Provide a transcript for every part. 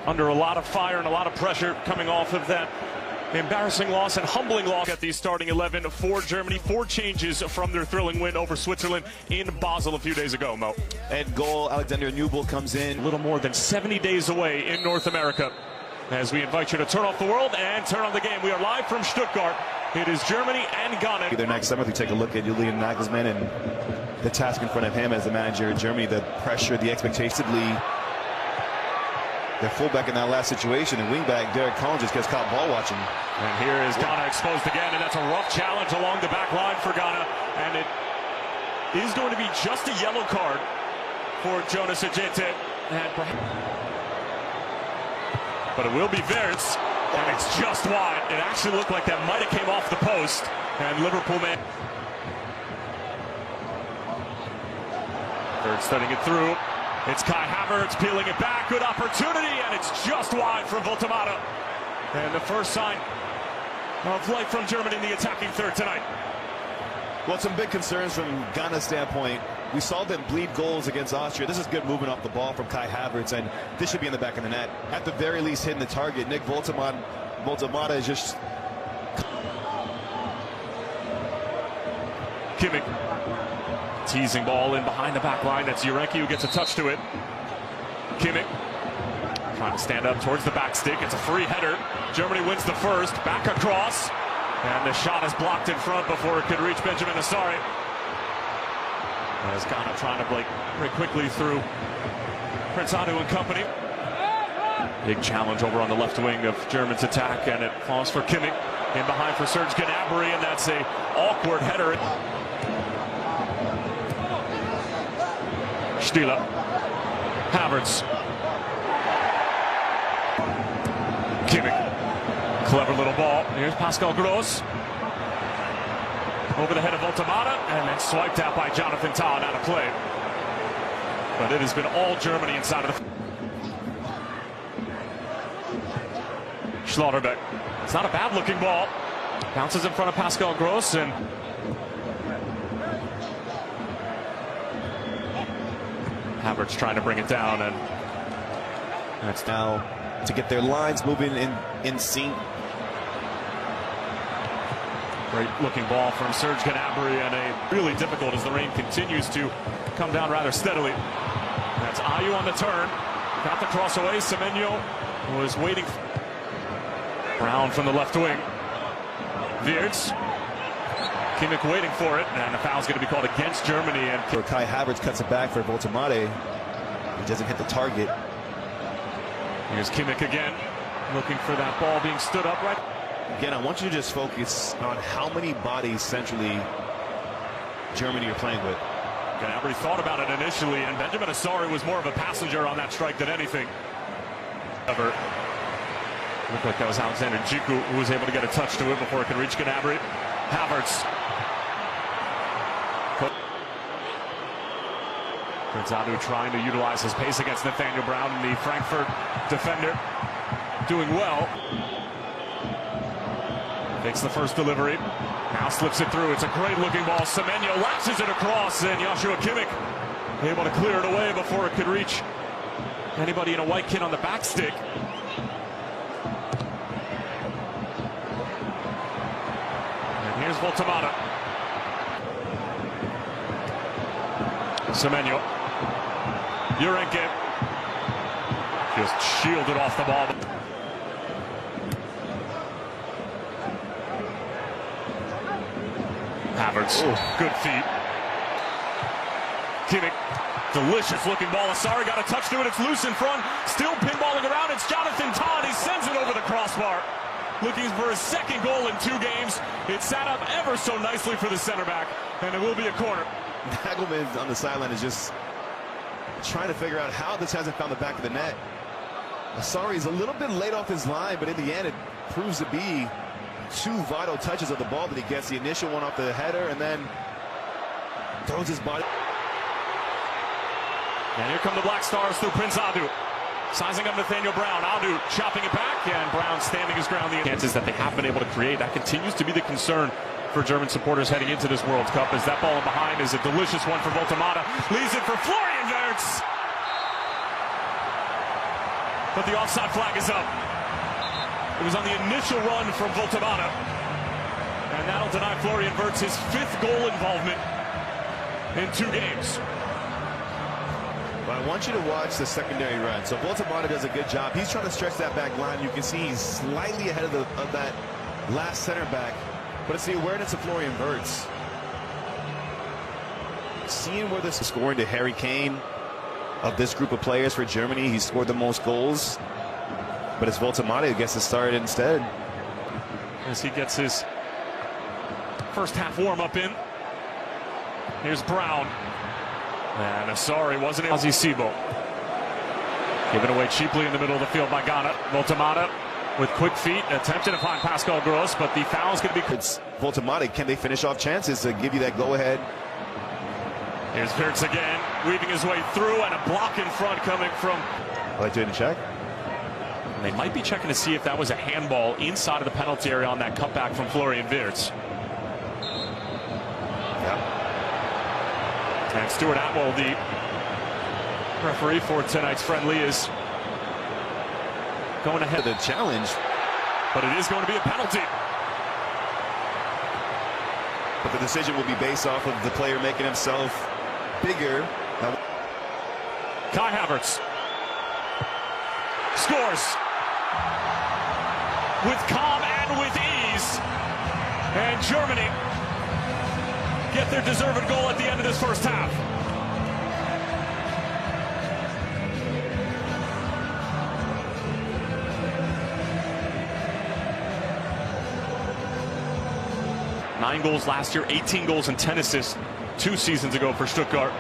Under a lot of fire and a lot of pressure coming off of that embarrassing loss and humbling loss at the starting 11 for Germany. 4 changes from their thrilling win over Switzerland in Basel a few days ago, Mo. And goal, Alexander Newell comes in. A little more than 70 days away in North America. As we invite you to turn off the world and turn on the game. We are live from Stuttgart. It is Germany and Ghana. Their next summer, we take a look at Julian Nagelsmann and the task in front of him as the manager of Germany, the pressure, the expectation. Their fullback in that last situation, and wingback Derek Collins just gets caught ball watching. And here is Ghana exposed again, and that's a rough challenge along the back line for Ghana. And it is going to be just a yellow card for Jonas Ajete. But it will be Verts, and it's just wide. It actually looked like that might have came off the post, and Liverpool man. Verts studying it through. It's Kai Havertz peeling it back. Good opportunity, and it's just wide from Voltemata. And the first sign of life from Germany in the attacking third tonight. Well, some big concerns from Ghana's standpoint. We saw them bleed goals against Austria. This is good movement off the ball from Kai Havertz, and this should be in the back of the net. At the very least, hitting the target. Nick Voltemata is just... Kimmich. Teasing ball in behind the back line. That's Jurenki who gets a touch to it. Kimmich trying to stand up towards the back stick. It's a free header. Germany wins the first. Back across. And the shot is blocked in front before it could reach Benjamin Asari. As Ghana trying to break quickly through Prince Adu and company. Big challenge over on the left wing of Germany's attack, and it falls for Kimmich. In behind for Serge Gnabry, and that's a awkward header. Stieler. Havertz. Kimmich. Clever little ball. Here's Pascal Gross. Over the head of Voltemata, and then swiped out by Jonathan Tah, out of play. But it has been all Germany inside of the... Schlotterbeck. It's not a bad-looking ball. Bounces in front of Pascal Gross, and... Havertz trying to bring it down, and that's now to get their lines moving in sync. Great looking ball from Serge Gnabry, and a really difficult as the rain continues to come down rather steadily. That's Ayew on the turn, got the cross away. Semenyo was waiting. Brown from the left wing. Wirtz. Kimmich waiting for it, and the foul's going to be called against Germany. And Kai Havertz cuts it back for Voltemata. He doesn't hit the target. Here's Kimmich again, looking for that ball being stood upright. Again, I want you to just focus on how many bodies centrally Germany are playing with. Gnabry thought about it initially, and Benjamin Asari was more of a passenger on that strike than anything. However, looked like that was Alexander Djiku who was able to get a touch to it before it could reach Gnabry. Havertz. Prince Adu trying to utilize his pace against Nathaniel Brown, and the Frankfurt defender doing well. Takes the first delivery. Now slips it through. It's a great looking ball. Semenyo latches it across, and Joshua Kimmich able to clear it away before it could reach anybody in a white kit on the back stick. And here's Voltemata. Semenyo. Jurenki just shielded off the ball. Havertz, good feet. Kimmich, delicious looking ball. Asari got a touch to it. It's loose in front. Still pinballing around. It's Jonathan Tah. He sends it over the crossbar. Looking for his second goal in 2 games. It sat up ever so nicely for the center back, and it will be a corner. Nagelman on the sideline is just trying to figure out how this hasn't found the back of the net. Asari is a little bit late off his line, but in the end, it proves to be 2 vital touches of the ball that he gets. The initial one off the header, and then throws his body. And here come the Black Stars through Prince Adu. Sizing up Nathaniel Brown. Adu chopping it back, and Brown standing his ground. The chances that they have been able to create, that continues to be the concern for German supporters heading into this World Cup, as that ball in behind is a delicious one for Voltemata. Leaves it for Florian Wirtz. but the offside flag is up. It was on the initial run from Voltamata, and that'll deny Florian Wirtz his 5th goal involvement in 2 games. But I want you to watch the secondary run. So Voltamata does a good job. He's trying to stretch that back line. You can see he's slightly ahead of that last center back, but it's the awareness of Florian Wirtz. Seeing where this is scoring to Harry Kane of this group of players for Germany, he scored the most goals, but it's Voltamata who gets to start instead. As he gets his first half warm-up in. Here's Brown. And Asari wasn't able. Sibo. Given away cheaply in the middle of the field by Ghana. Voltamata with quick feet, attempting to find Pascal Gross, but the foul's going to be... It's Voltamata. Can they finish off chances to give you that go-ahead? Here's Wirtz again, weaving his way through, and a block in front coming from... Like doing a check? And they might be checking to see if that was a handball inside of the penalty area on that cutback from Florian Wirtz. Yeah. And Stuart Atwell, the referee for tonight's friendly, is going ahead of the challenge, but it is going to be a penalty. But the decision will be based off of the player making himself bigger. Kai Havertz scores with calm and with ease, and Germany get their deserved goal at the end of this first half. Nine goals last year, 18 goals and 10 assists 2 seasons ago for Stuttgart.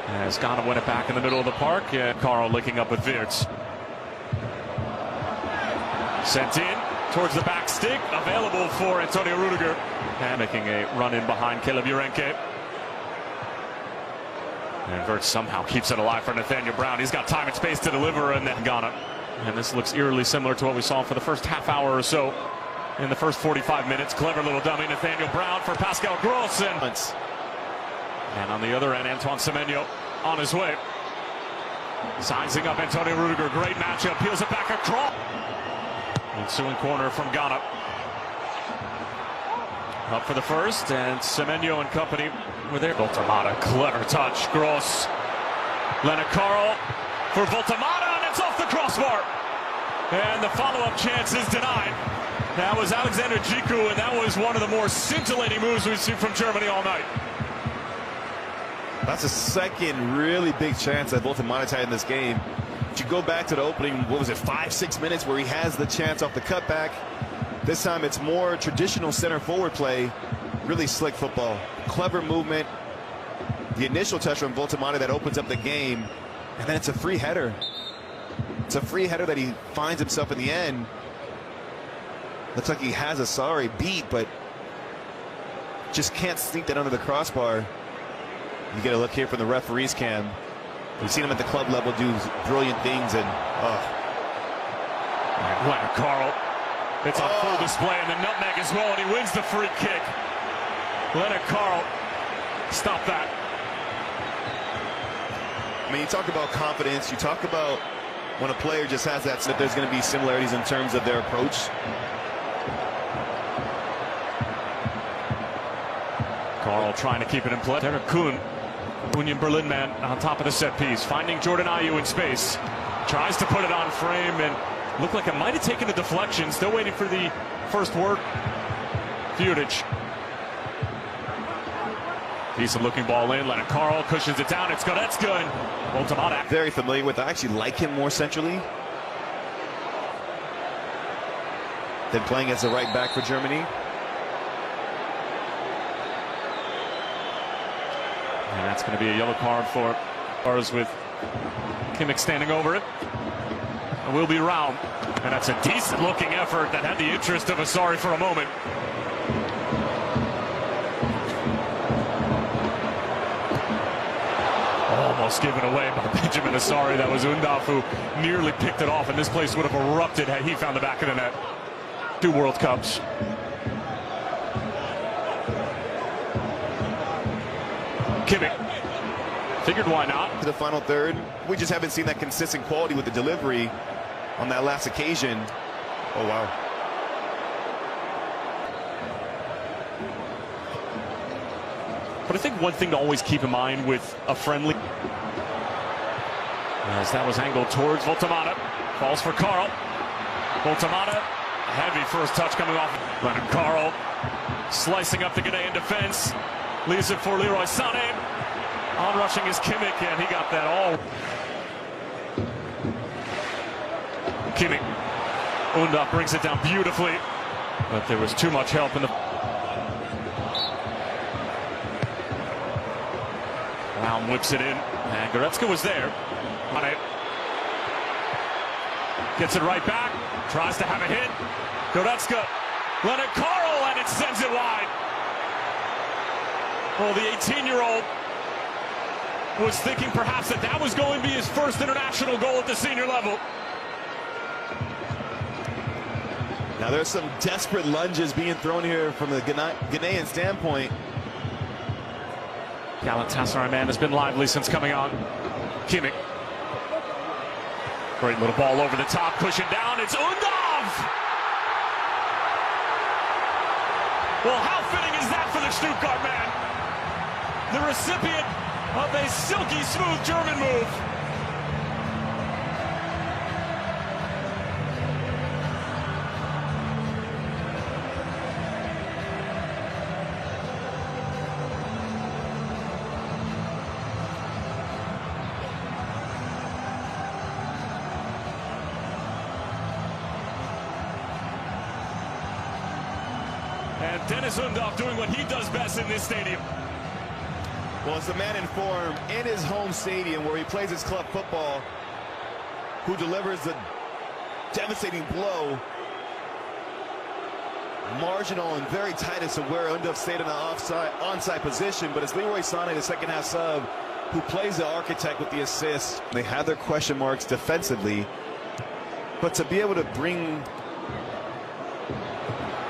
As Ghana win it back in the middle of the park, and Carl linking up with Wirtz. Sent in towards the back stick, available for Antonio Rudiger. And making a run in behind Caleb Urenke. And Wirtz somehow keeps it alive for Nathaniel Brown. He's got time and space to deliver, and then Ghana. And this looks eerily similar to what we saw for the first half hour or so in the first 45 minutes. Clever little dummy, Nathaniel Brown for Pascal Gross. And on the other end, Antoine Semenyo on his way. Sizing up Antonio Rudiger. Great matchup. Peels it back across. Ensuing corner from Ghana. Up for the first, and Semenyo and company were there. Voltamata, clever touch. Gross. Leonard Carl for Voltamata, and it's off the crossbar. And the follow-up chance is denied. That was Alexander Djiku, and that was one of the more scintillating moves we've seen from Germany all night. That's the second really big chance that Voltamata had in this game. If you go back to the opening, what was it, 5-6 minutes where he has the chance off the cutback. This time it's more traditional center forward play. Really slick football. Clever movement. The initial touch from Voltamata that opens up the game. And then it's a free header. It's a free header that he finds himself in the end. Looks like he has Asari beat, but just can't sneak that under the crossbar. You get a look here from the referee's cam. We've seen him at the club level do brilliant things, and Leonard Carl. It's on full display, and the nutmeg as well, and he wins the free kick. Leonard Carl, stop that. I mean, you talk about confidence. You talk about when a player just has that there's going to be similarities in terms of their approach. Carl trying to keep it in play. Derek Kuhn, Union Berlin man, on top of the set piece, finding Jordan Ayew in space. Tries to put it on frame, and looked like it might have taken a deflection. Still waiting for the first word. Fudic. Decent looking ball in. Leonard Carl cushions it down. It's good. That's good. Voltamata. Very familiar with. I actually like him more centrally than playing as the right back for Germany. And that's going to be a yellow card for ours, with Kimmich standing over it. It will be round. And that's a decent looking effort that had the interest of Asari for a moment. Almost given away by Benjamin Asari. That was Undaf who nearly picked it off, and this place would have erupted had he found the back of the net. 2 World Cups. Kimmich Figured why not. To the final third. We just haven't seen that consistent quality with the delivery on that last occasion. Oh, wow. But I think one thing to always keep in mind with a friendly, as that was angled towards Voltamata, falls for Carl. Voltamata, heavy first touch coming off. Leonard Carl slicing up the Ghanaian defense, leaves it for Leroy Sané. On rushing is Kimmich, and he got that all. Kimmich, Unda brings it down beautifully, but there was too much help in the. Brown whips it in, and Goretzka was there on it. Gets it right back, tries to have a hit. Goretzka, Leonard Carl, and it sends it wide. Well, the 18-year-old was thinking perhaps that was going to be his first international goal at the senior level. Now there's some desperate lunges being thrown here from the Ghanaian standpoint. Galatasaray man has been lively since coming on. Kimmich. Great little ball over the top, pushing down. It's Undov! Well, how fitting is that for the Stuttgart man? The recipient of a silky smooth German move. And Dennis Undorf doing what he does best in this stadium. Well, it's a man in form in his home stadium where he plays his club football, who delivers a devastating blow. Marginal and very tight as to where Undorf stayed in the onside position, but it's Leroy Sané, the second half sub, who plays the architect with the assist. They have their question marks defensively, but to be able to bring.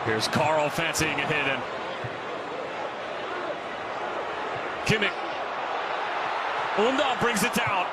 Here's Carl fancying a hit, and Kimmich. Undorf brings it down.